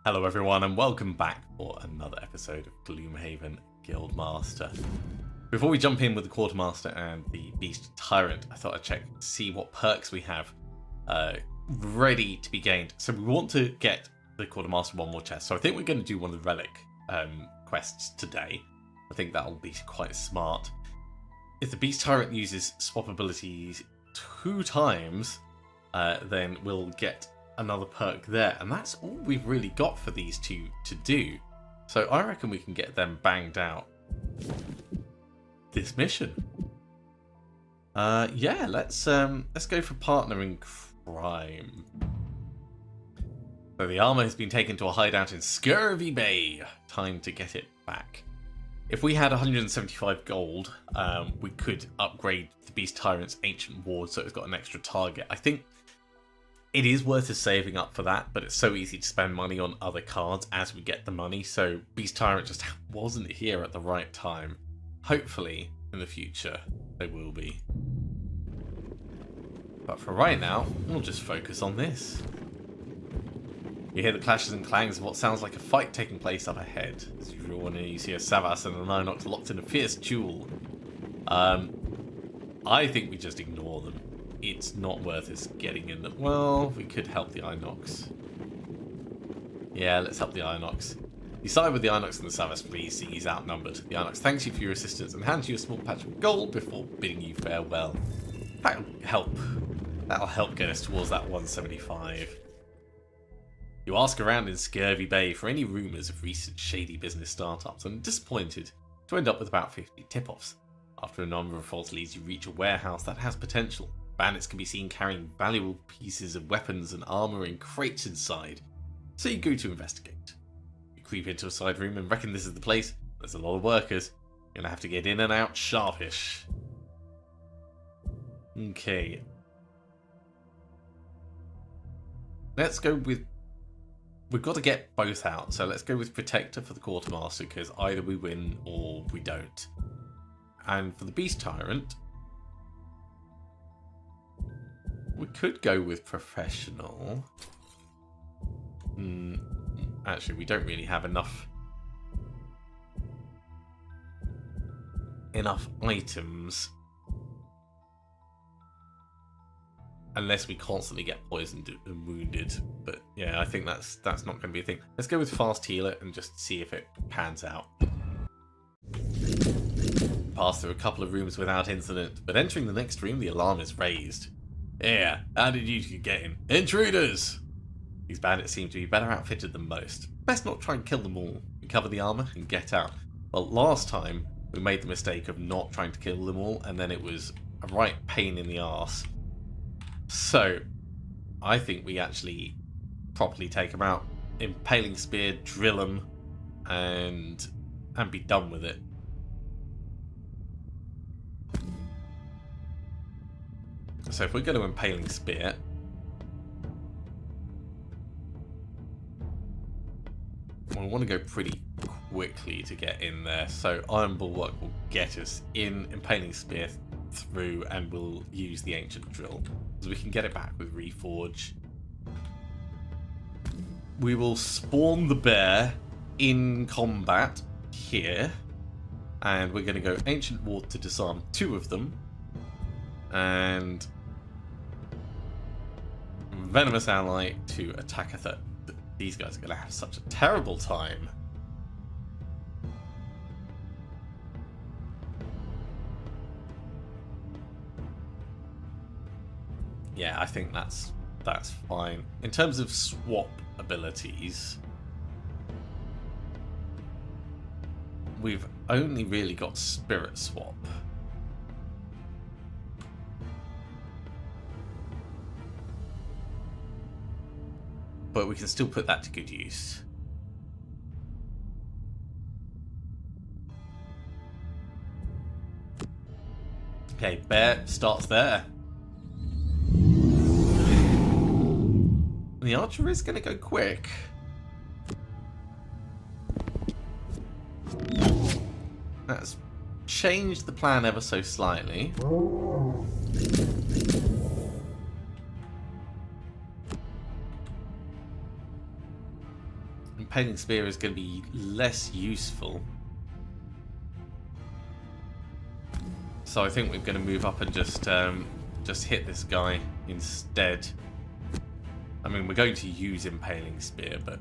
Hello everyone and welcome back for another episode of Gloomhaven Guildmaster. Before we jump in with the Quartermaster and the Beast Tyrant, I thought I'd check to see what perks we have ready to be gained. So we want to get the Quartermaster one more chest. So I think we're going to do one of the relic quests today. I think that'll be quite smart. If the Beast Tyrant uses swap abilities 2 times, then we'll get another perk there, and that's all we've really got for these two to do. So I reckon we can get them banged out this mission. Yeah, let's go for partner in crime. So the armor has been taken to a hideout in Scurvy Bay. Time to get it back. If we had 175 gold, we could upgrade the Beast Tyrant's Ancient Ward so it's got an extra target. I think it is worth us saving up for that, but it's so easy to spend money on other cards as we get the money, so Beast Tyrant just wasn't here at the right time. Hopefully, in the future, they will be. But for right now, we'll just focus on this. You hear the clashes and clangs of what sounds like a fight taking place up ahead. As usual, you see a Savas and an Inox locked in a fierce duel. I think we just ignore them. It's not worth us getting in them. Well, we could help the Inox. Yeah, let's help the Inox. You side with the Inox and the Savas, please, seeing he's outnumbered. The Inox thanks you for your assistance and hands you a small patch of gold before bidding you farewell. That'll help. That'll help get us towards that 175. You ask around in Scurvy Bay for any rumours of recent shady business startups and are disappointed to end up with about 50 tip-offs. After a number of false leads, you reach a warehouse that has potential. Bandits can be seen carrying valuable pieces of weapons and armour in crates inside, so you go to investigate. You creep into a side room and reckon this is the place. There's a lot of workers. You're going to have to get in and out sharpish. Okay. Let's go with... We've got to get both out, so let's go with Protector for the Quartermaster, because either we win or we don't. And for the Beast Tyrant, we could go with Professional. Actually, we don't really have enough items. Unless we constantly get poisoned and wounded. But yeah, I think that's not going to be a thing. Let's go with Fast Healer and just see if it pans out. Pass through a couple of rooms without incident, but entering the next room, the alarm is raised. Yeah, how did you get in? Intruders! These bandits seem to be better outfitted than most. Best not try and kill them all. Recover the armour and get out. Well, last time we made the mistake of not trying to kill them all, and then it was a right pain in the arse. So, I think we actually properly take them out. Impaling Spear, drill them, and be done with it. So if we go to Impaling Spear, we want to go pretty quickly to get in there. So Iron Bulwark will get us in, Impaling Spear through, and we'll use the Ancient Drill. So we can get it back with Reforge. We will spawn the bear in combat here. And we're going to go Ancient Ward to disarm 2 of them. And Venomous Ally to attack a third. These guys are going to have such a terrible time. Yeah, I think that's fine. In terms of swap abilities, we've only really got Spirit Swap. But we can still put that to good use. Okay, bear starts there. The archer is going to go quick. That's changed the plan ever so slightly. Impaling Spear is going to be less useful. So I think we're going to move up and just hit this guy instead. I mean, we're going to use Impaling Spear, but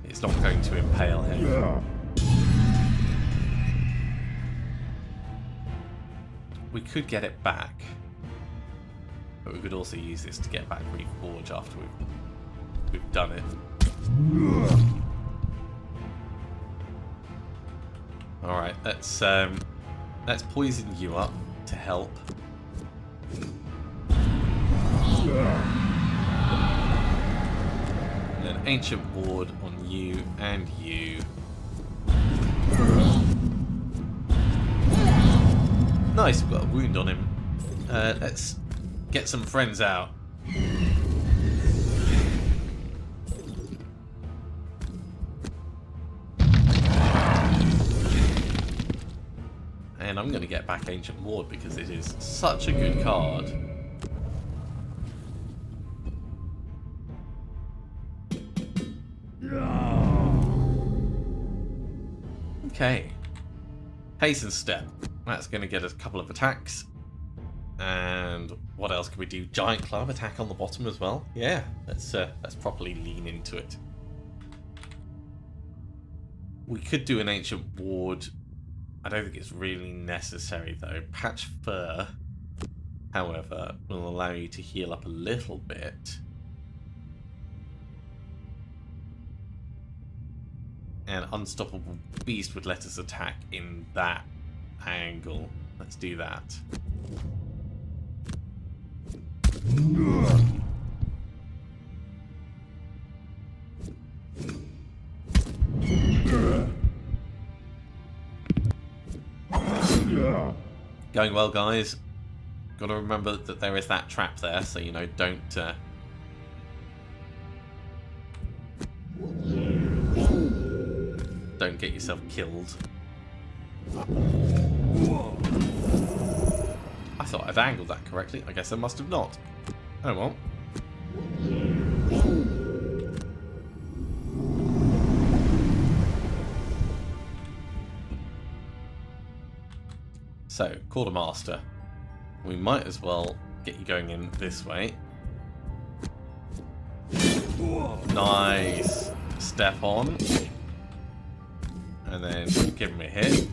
it's not going to impale him. We could get it back, but we could also use this to get back Reforge after we've done it. All right, let's poison you up to help. And an Ancient Ward on you and you. Nice, we've got a wound on him. Let's get some friends out. And I'm going to get back Ancient Ward because it is such a good card. Okay. Hasten Step. That's going to get us a couple of attacks. And what else can we do? Giant Club attack on the bottom as well. Yeah, let's properly lean into it. We could do an Ancient Ward. I don't think it's really necessary though. Patch Fur, however, will allow you to heal up a little bit. And Unstoppable Beast would let us attack in that angle. Let's do that. Going well, guys. Got to remember that there is that trap there, so you know, don't get yourself killed. I thought I'd angled that correctly. I guess I must have not. Oh well. So, Quartermaster. We might as well get you going in this way. Nice. Step on. And then give him a hit.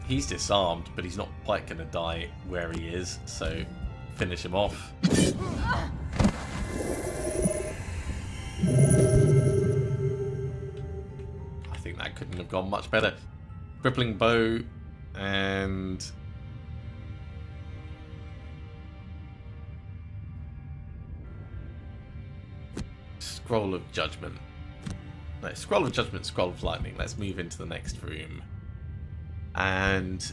He's disarmed, but he's not quite going to die where he is, so finish him off. I think that couldn't have gone much better. Crippling Bow and Scroll of Judgment. No, Scroll of Judgment, Scroll of Lightning. Let's move into the next room. And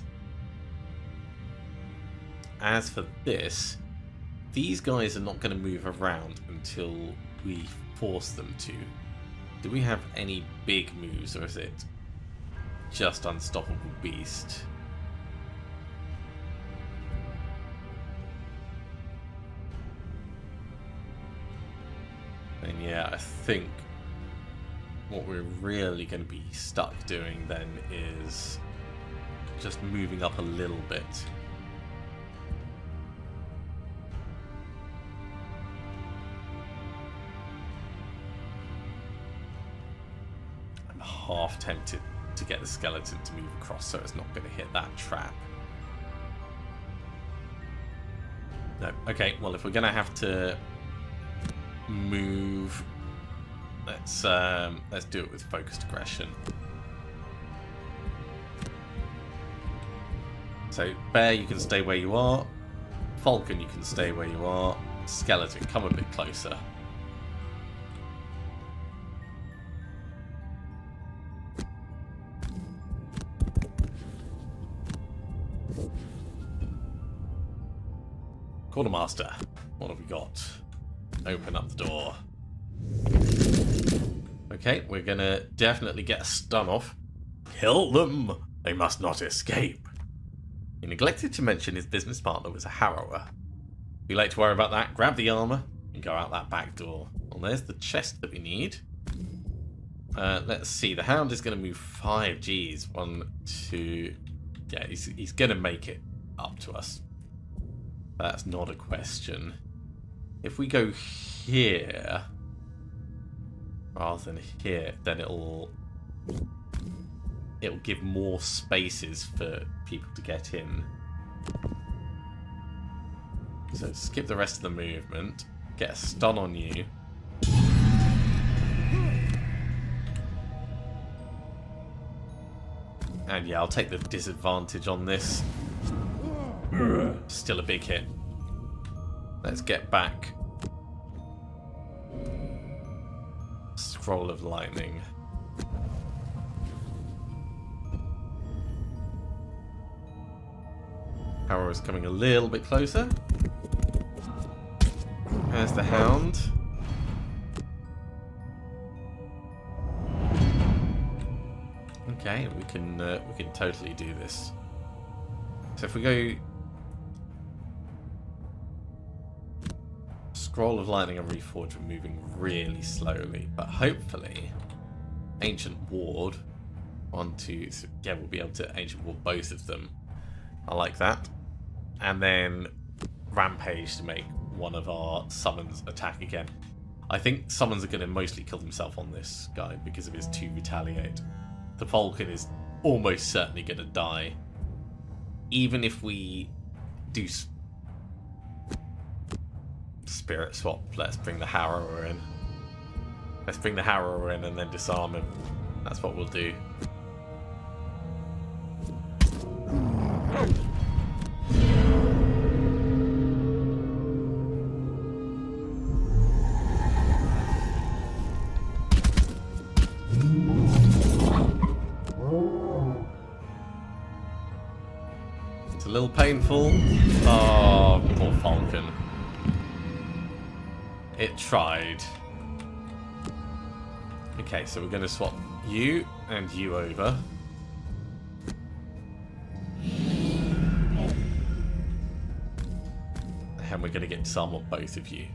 as for this, these guys are not going to move around until we force them to. Do we have any big moves, or is it just Unstoppable Beast? And yeah, I think what we're really going to be stuck doing then is just moving up a little bit. I'm half tempted to get the skeleton to move across so it's not going to hit that trap. No. Okay, well, if we're going to have to move, let's do it with focused aggression. So, Bear, you can stay where you are. Falcon, you can stay where you are. Skeleton, come a bit closer. Quartermaster, what have we got? Open up the door. Okay, we're gonna definitely get a stun off. Kill them! They must not escape. You neglected to mention his business partner was a harrower. If you like to worry about that, grab the armor. and go out that back door. Well, there's the chest that we need. Let's see. The Hound is going to move 5 Gs. 1, 2... Yeah, he's going to make it up to us. That's not a question. If we go here rather than here, then it'll give more spaces for people to get in. So skip the rest of the movement, get a stun on you. And yeah, I'll take the disadvantage on this. Still a big hit. Let's get back. Scroll of Lightning. Arrow is coming a little bit closer. There's the Hound. Okay, we can totally do this. So if we go Scroll of Lightning and Reforge, we're moving really slowly, but hopefully Ancient Ward 1, 2, so yeah, we'll be able to Ancient Ward both of them. I like that. And then Rampage to make one of our summons attack again. I think summons are going to mostly kill themselves on this guy because of his 2 retaliate. The Falcon is almost certainly going to die. Even if we do Spirit Swap, let's bring the Harrower in. Let's bring the Harrower in and then disarm him. That's what we'll do. It's a little painful. Oh, poor Falcon. It tried. Okay, so we're going to swap you and you over. And we're going to get disarm on both of you.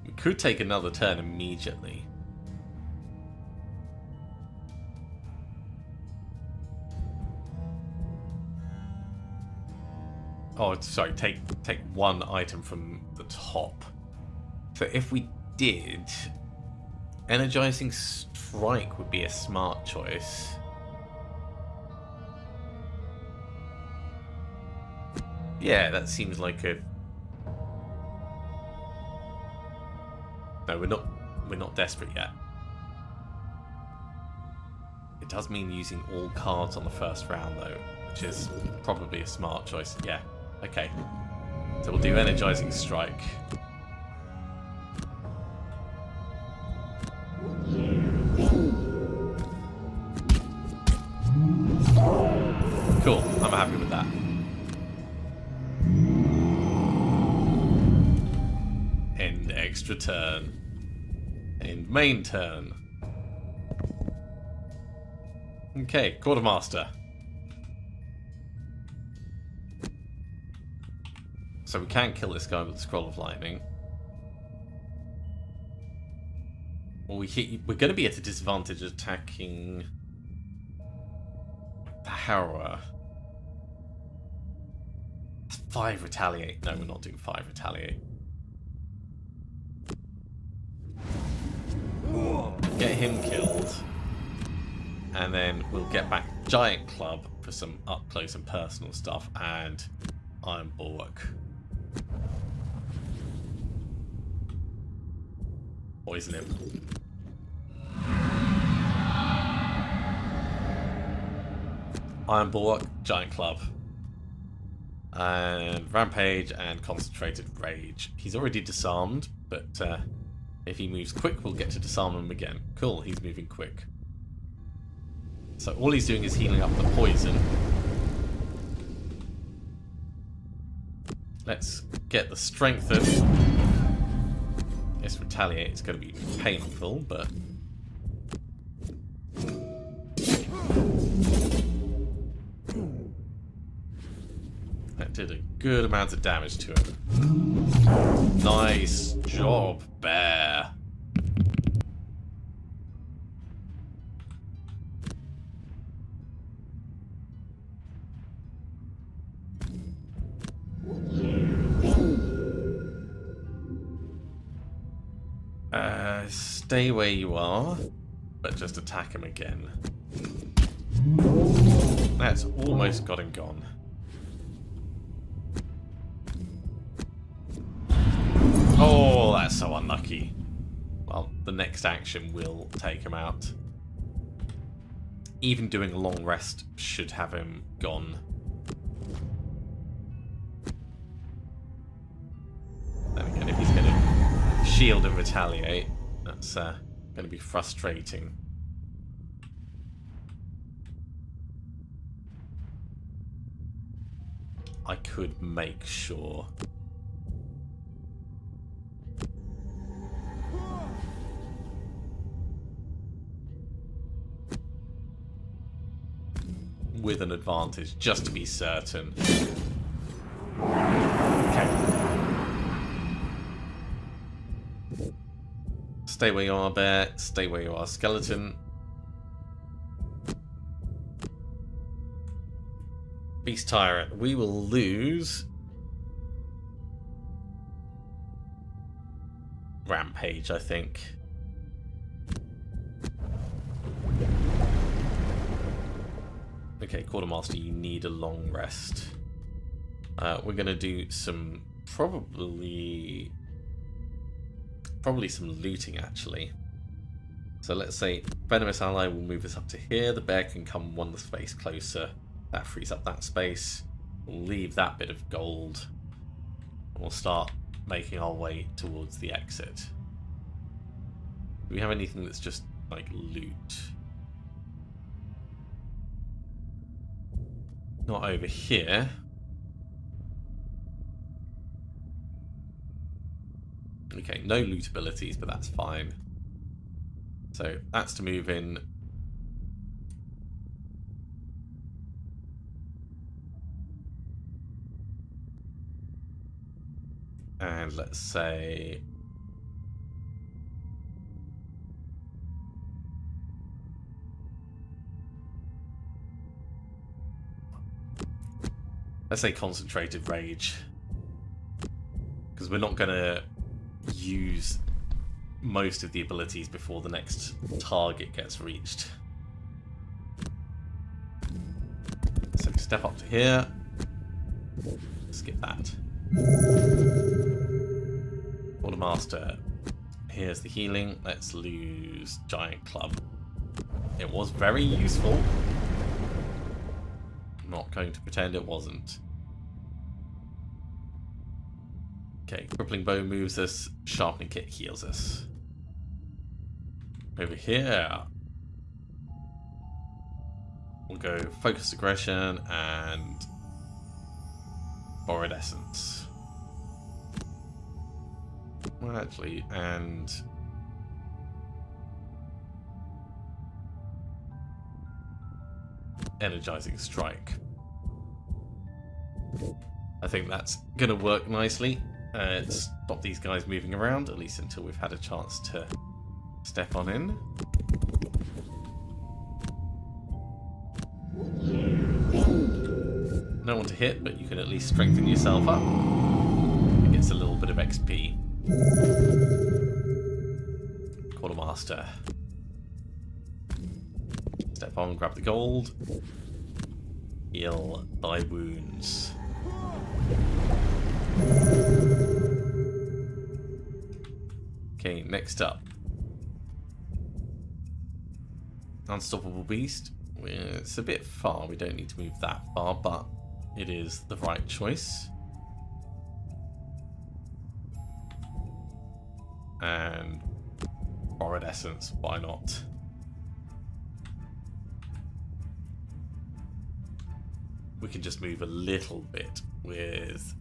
We could take another turn immediately. Oh, sorry, take one item from the top. So if we did, Energizing Strike would be a smart choice. Yeah, that seems like a... No, we're not desperate yet. It does mean using all cards on the first round though, which is probably a smart choice. Yeah. Okay, so we'll do Energizing Strike. Cool, I'm happy with that. End extra turn. End main turn. Okay, Quartermaster. So we can kill this guy with the Scroll of Lightning. Well, we're going to be at a disadvantage attacking the Harrower. 5 retaliate. No, we're not doing 5 retaliate. Get him killed. And then we'll get back Giant Club for some up close and personal stuff and Iron Bulwark. Poison him. Iron Bulwark, Giant Club. And Rampage and Concentrated Rage. He's already disarmed, but if he moves quick, we'll get to disarm him again. Cool, he's moving quick. So all he's doing is healing up the poison. Let's get the strength of... Yes, retaliate is going to be painful, but... That did a good amount of damage to him. Nice job, bear. Stay where you are, but just attack him again. That's almost got him gone. Oh, that's so unlucky. Well, the next action will take him out. Even doing a long rest should have him gone. Then again, if he's going to shield and retaliate, that's going to be frustrating. I could make sure. With an advantage, just to be certain. Okay. Stay where you are, bear. Stay where you are, skeleton. Beast Tyrant. We will lose Rampage, I think. Okay, Quartermaster, you need a long rest. We're going to do some probably some looting, actually. So let's say Venomous Ally will move us up to here. The bear can come one space closer. That frees up that space. We'll leave that bit of gold. And we'll start making our way towards the exit. Do we have anything that's just like loot? Not over here. Okay, no loot abilities, but that's fine. So that's to move in. And let's say concentrated rage, because we're not going to use most of the abilities before the next target gets reached. So step up to here, skip that. Quartermaster, here's the healing. Let's lose Giant Club. It was very useful. I'm not going to pretend it wasn't. Okay, Crippling Bow moves us, Sharpening Kit heals us. Over here, we'll go Focused Aggression and Borrowed Essence. Well, actually, and Energizing Strike. I think that's going to work nicely. Stop these guys moving around, at least until we've had a chance to step on in. No one to hit, but you can at least strengthen yourself up. It gets a little bit of XP. Quartermaster. Step on, grab the gold. Heal thy wounds. Okay, next up. Unstoppable Beast. It's a bit far, we don't need to move that far, but it is the right choice. And Borrowed Essence, why not? We can just move a little bit with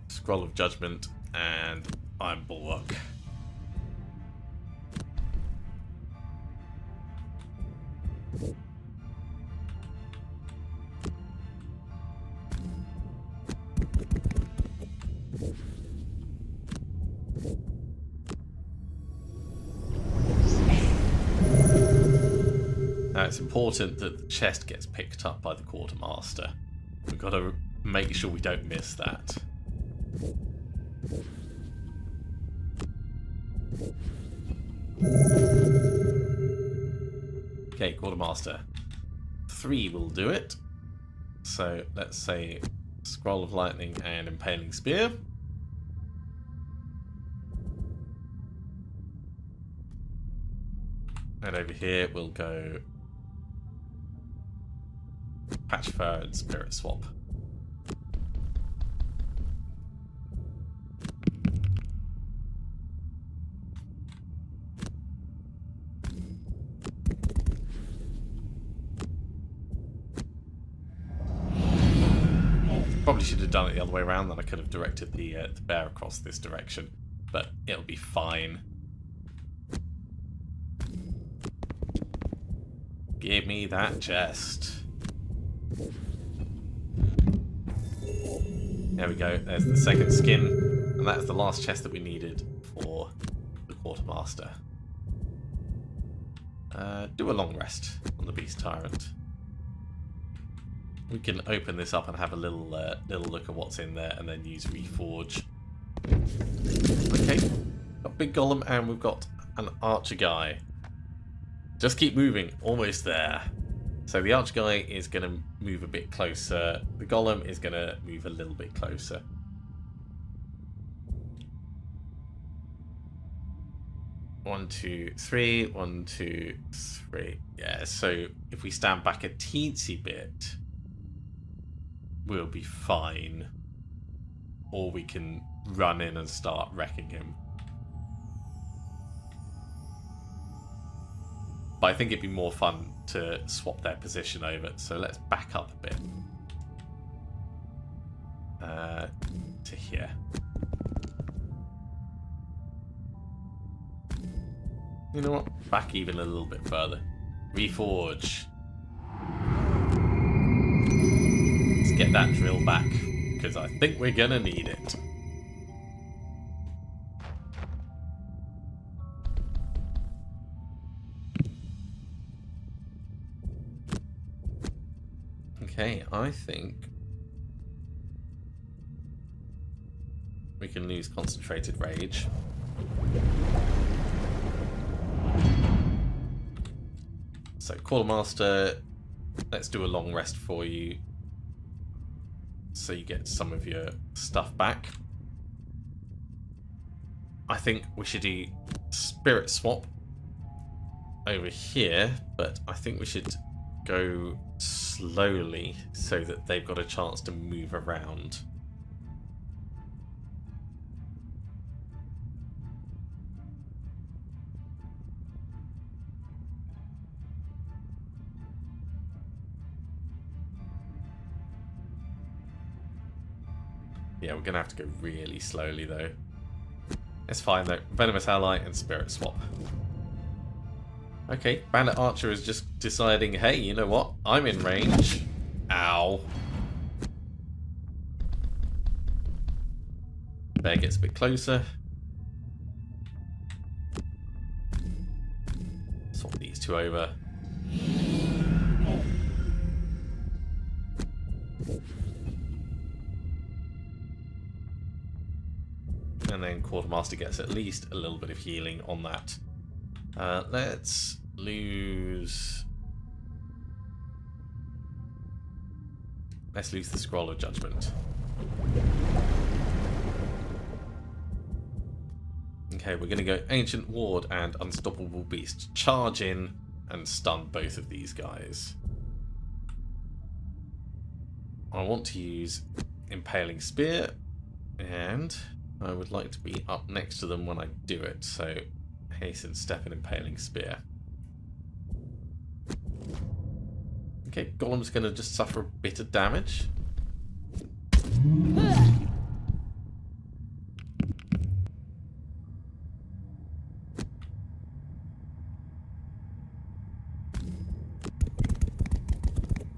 Scroll of Judgment and Iron Bulwark. Now it's important that the chest gets picked up by the Quartermaster. We've got to make sure we don't miss that. Okay, Quartermaster. 3 will do it. So let's say Scroll of Lightning and Impaling Spear. And over here we'll go Patch Fur and Spirit Swap. Probably should have done it the other way around, then I could have directed the bear across this direction, but it'll be fine. Give me that chest. There we go, there's the second skin, and that's the last chest that we needed for the Quartermaster. Do a long rest on the Beast Tyrant. We can open this up and have a little look at what's in there, and then use Reforge. Okay, got Big Golem, and we've got an Archer guy. Just keep moving, almost there. So the Archer guy is going to move a bit closer. The Golem is going to move a little bit closer. One, two, three. 1, 2, 3. Yeah, so if we stand back a teensy bit, we'll be fine. Or we can run in and start wrecking him. But I think it'd be more fun to swap their position over. So let's back up a bit. To here. You know what? Back even a little bit further. Reforge. Let's get that drill back, because I think we're gonna need it. Okay, I think we can lose Concentrated Rage. So, Quartermaster, let's do a long rest for you, so you get some of your stuff back. I think we should do Spirit Swap over here, but I think we should go slowly so that they've got a chance to move around. Yeah, we're going to have to go really slowly though. It's fine though. Venomous Ally and Spirit Swap. Okay, Bandit Archer is just deciding, hey, you know what? I'm in range. Ow. Bear gets a bit closer. Swap these two over. And then Quartermaster gets at least a little bit of healing on that. Let's lose... Let's lose the Scroll of Judgment. Okay, we're going to go Ancient Ward and Unstoppable Beast. Charge in and stun both of these guys. I want to use Impaling Spear, and I would like to be up next to them when I do it, so Hasten Step and Impaling Spear. Okay, Golem's going to just suffer a bit of damage.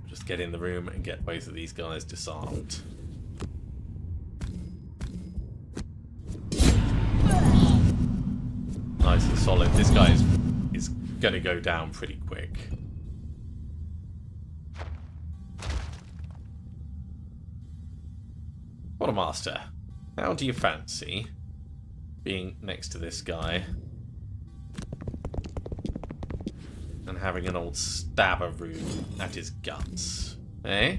Just get in the room and get both of these guys disarmed. Nice and solid. This guy is going to go down pretty quick. Quartermaster, how do you fancy being next to this guy and having an old stabber rune at his guts? Eh?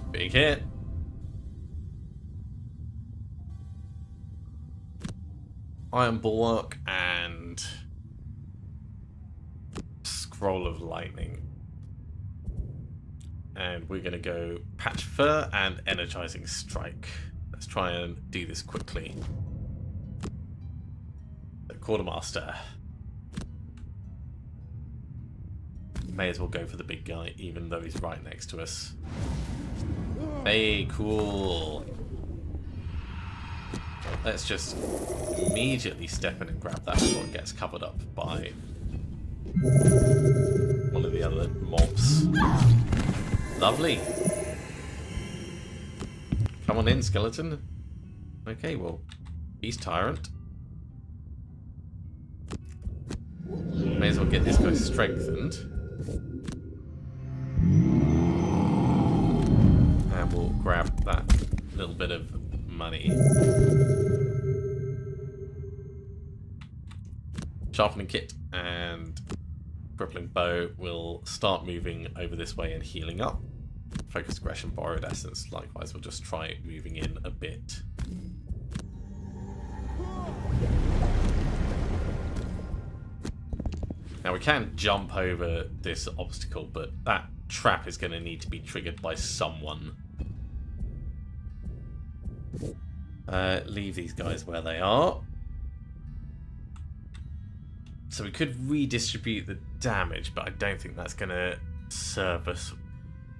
Big hit. Iron Bulwark and Scroll of Lightning. And we're going to go Patch Fur and Energizing Strike. Let's try and do this quickly. The Quartermaster. May as well go for the big guy, even though he's right next to us. Hey, cool. Let's just immediately step in and grab that before it gets covered up by one of the other mobs. Lovely. Come on in, skeleton. Okay, well, Beast Tyrant. May as well get this guy strengthened. And we'll grab that little bit of money. Sharpening kit and crippling bow will start moving over this way and healing up. Focused aggression, borrowed essence. Likewise, we'll just try moving in a bit. Now we can jump over this obstacle, but that trap is going to need to be triggered by someone. Leave these guys where they are. So we could redistribute the damage, but I don't think that's going to serve us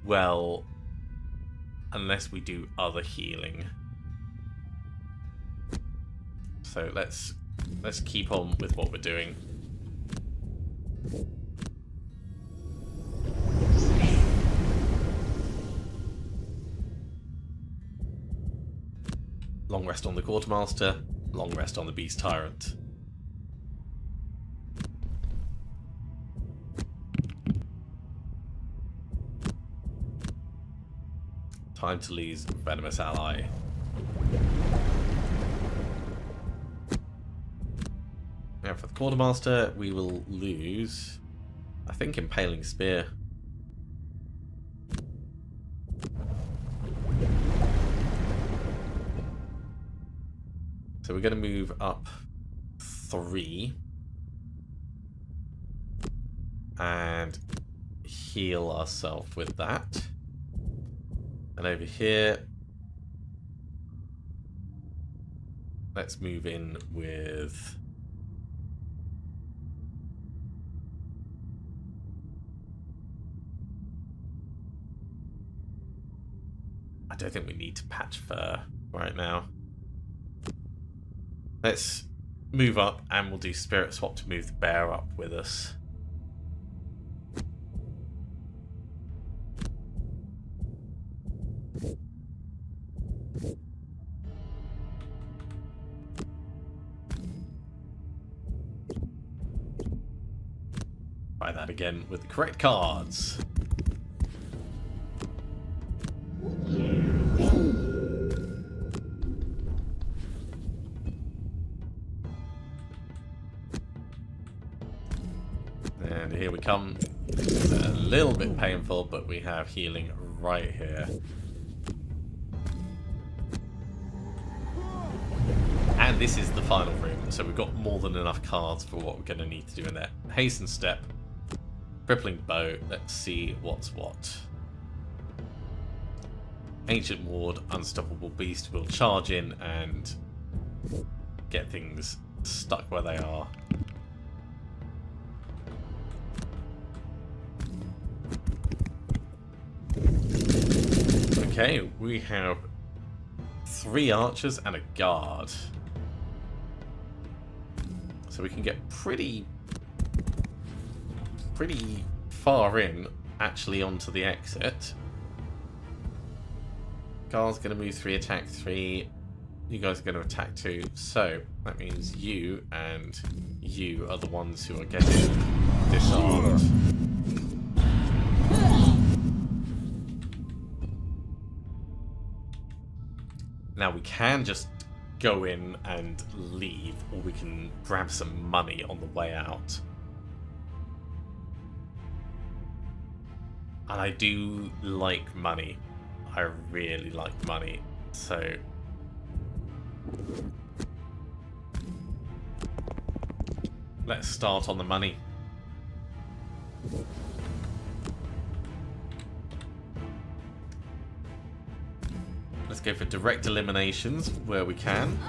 well unless we do other healing. So let's keep on with what we're doing. Long rest on the Quartermaster, long rest on the Beast Tyrant. Time to lose Venomous Ally. Now for the Quartermaster, we will lose, I think, Impaling Spear. So we're going to move up 3 and heal ourselves with that. And over here, let's move in with I don't think we need to patch fur right now. Let's move up and we'll do Spirit Swap to move the bear up with us. Try that again with the correct cards. And here we come. It's a little bit painful, but we have healing right here. And this is the final room, so we've got more than enough cards for what we're going to need to do in there. Hasten Step, Crippling Bow, let's see what's what. Ancient Ward, Unstoppable Beast will charge in and get things stuck where they are. Okay, we have 3 archers and a guard. So we can get pretty far in, actually, onto the exit. Guard's going to move 3, attack 3. You guys are going to attack 2. So that means you and you are the ones who are getting disarmed. Now we can just go in and leave, or we can grab some money on the way out. And I do like money. I really like money. So let's start on the money. Let's go for direct eliminations where we can.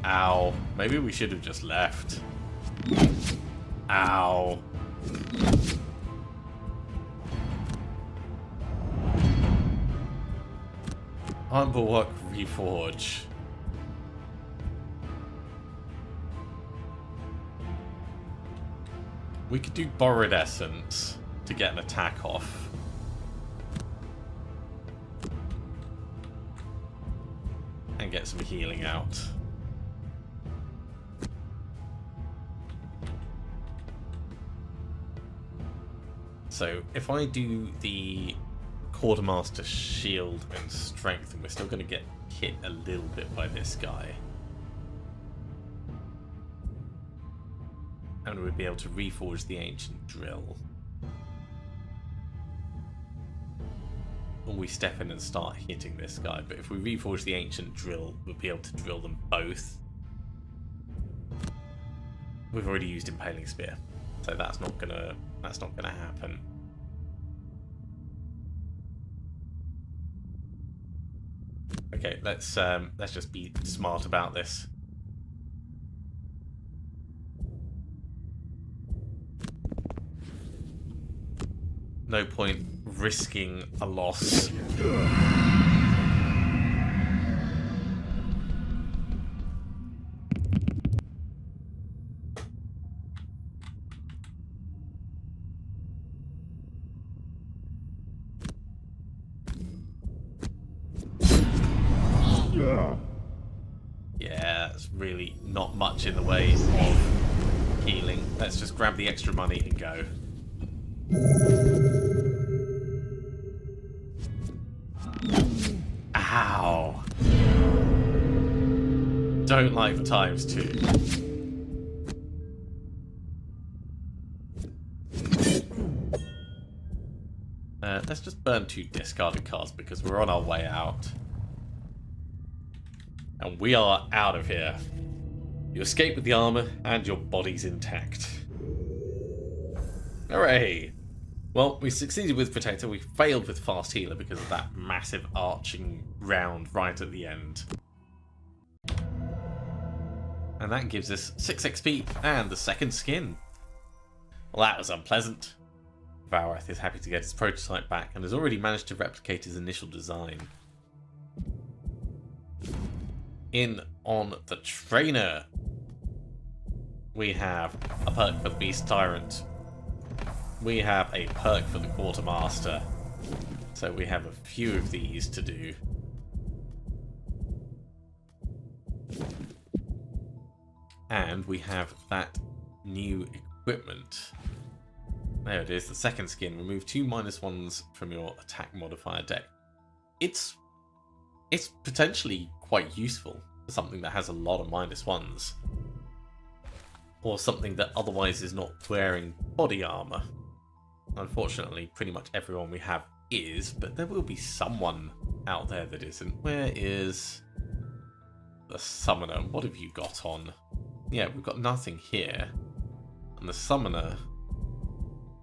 Ow. Maybe we should have just left. Ow. Bulwark Reforge. We could do Borrowed Essence to get an attack off. And get some healing out. So if I do the Quartermaster shield and strength, and we're still going to get hit a little bit by this guy. And we'll be able to reforge the ancient drill. Or we step in and start hitting this guy, but if we reforge the ancient drill, we'll be able to drill them both. We've already used Impaling Spear, so that's not gonna happen. Okay, let's just be smart about this. No point risking a loss. Yeah, that's really not much in the way of healing. Let's just grab the extra money and go. Ow. Don't like the ×2. Let's just burn 2 discarded cards because we're on our way out. And we are out of here. You escape with the armor and your body's intact. Hooray! Well, we succeeded with Protector, we failed with Fast Healer because of that massive arching round right at the end. And that gives us 6 XP and the second skin. Well, that was unpleasant. Valrath is happy to get his prototype back and has already managed to replicate his initial design. In on the trainer, we have a perk for the Beast Tyrant. We have a perk for the Quartermaster. So we have a few of these to do. And we have that new equipment. There it is, the second skin. Remove 2 -1s from your attack modifier deck. It's potentially quite useful for something that has a lot of -1s. Or something that otherwise is not wearing body armor. Unfortunately, pretty much everyone we have is, but there will be someone out there that isn't. Where is the summoner? What have you got on? Yeah, we've got nothing here. And the summoner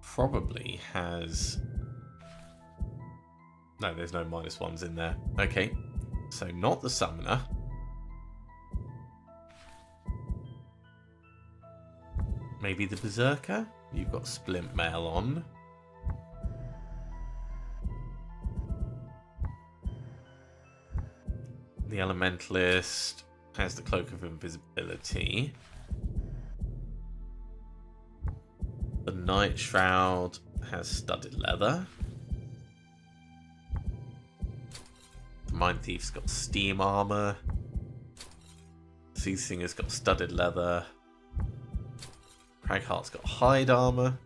probably has... No, there's no -1s in there. Okay, so not the summoner. Maybe the Berserker? You've got Splint Mail on. The Elementalist has the Cloak of Invisibility. The Night Shroud has Studded Leather. The Mind Thief's got Steam Armor. Soothsinger's got Studded Leather. Cragheart's got hide armor.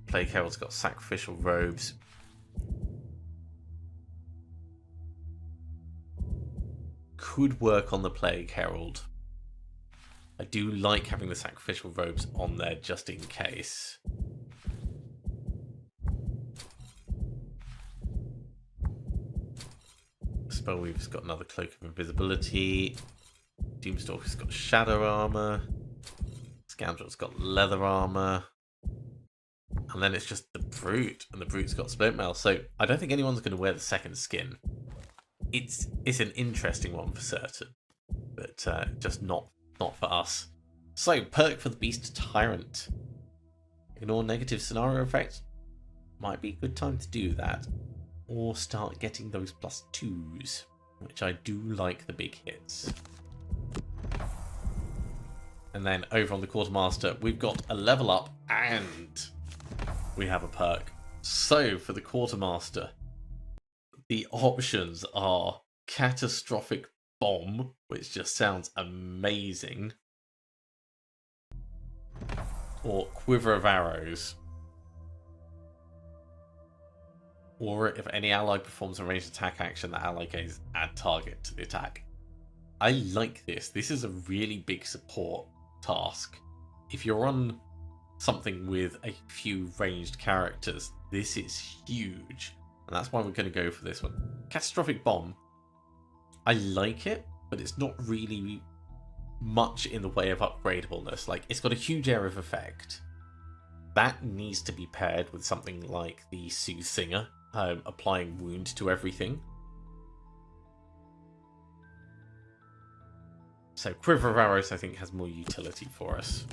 Plague Herald's got sacrificial robes. Could work on the Plague Herald. I do like having the sacrificial robes on there just in case. Spellweaver's got another Cloak of Invisibility. Doomstalker's got Shadow Armor. Scoundrel's got Leather Armor. And then it's just the Brute, and the Brute's got Split Mail. So I don't think anyone's going to wear the second skin. It's an interesting one for certain, but just not for us. So, perk for the Beast Tyrant. Ignore negative scenario effects. Might be a good time to do that. Or start getting those +2s, which I do like the big hits. And then over on the Quartermaster, we've got a level up and we have a perk. So, for the Quartermaster, the options are Catastrophic Bomb, which just sounds amazing, or Quiver of Arrows, or if any ally performs a ranged attack action, the ally gains add target to the attack. I like this. This is a really big support task. If you're on something with a few ranged characters, this is huge. And that's why we're going to go for this one. Catastrophic Bomb. I like it, but it's not really much in the way of upgradableness. Like, it's got a huge area of effect. That needs to be paired with something like the Soothsinger, applying wound to everything. So Quiver of Arrows, I think, has more utility for us.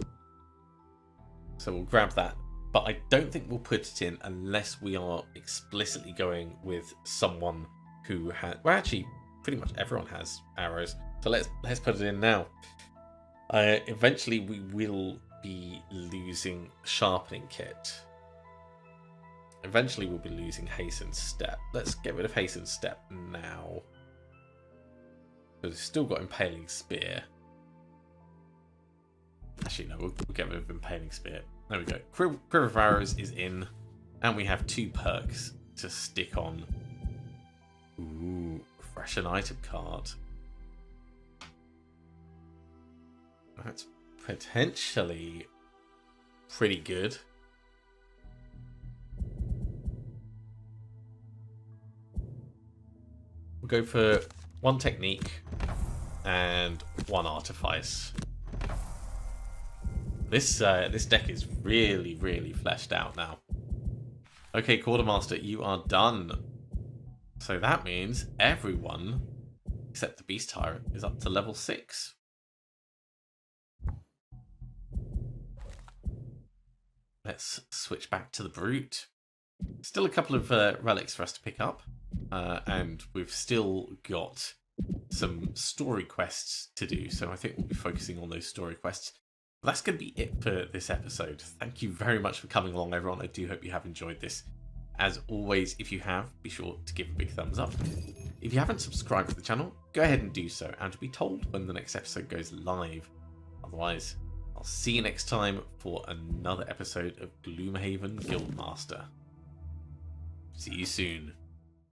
So we'll grab that. But I don't think we'll put it in unless we are explicitly going with someone who has... Well, actually, pretty much everyone has arrows. So let's put it in now. Eventually, we will be losing Sharpening Kit. Eventually, we'll be losing Hastened Step. Let's get rid of Hastened Step now. But we've still got Impaling Spear. Actually, no, we'll get rid of Impaling Spear. There we go. Quiver of Arrows is in. And we have 2 perks to stick on. Ooh, fresh an item card. That's potentially pretty good. We'll go for 1 technique and 1 artifice. This deck is really, really fleshed out now. Okay, Quartermaster, you are done. So that means everyone, except the Beast Tyrant, is up to level 6. Let's switch back to the Brute. Still a couple of relics for us to pick up. And we've still got some story quests to do. So I think we'll be focusing on those story quests. That's going to be it for this episode. Thank you very much for coming along, everyone. I do hope you have enjoyed this. As always, if you have, be sure to give a big thumbs up. If you haven't subscribed to the channel, go ahead and do so, and you'll be told when the next episode goes live. Otherwise, I'll see you next time for another episode of Gloomhaven Guildmaster. See you soon.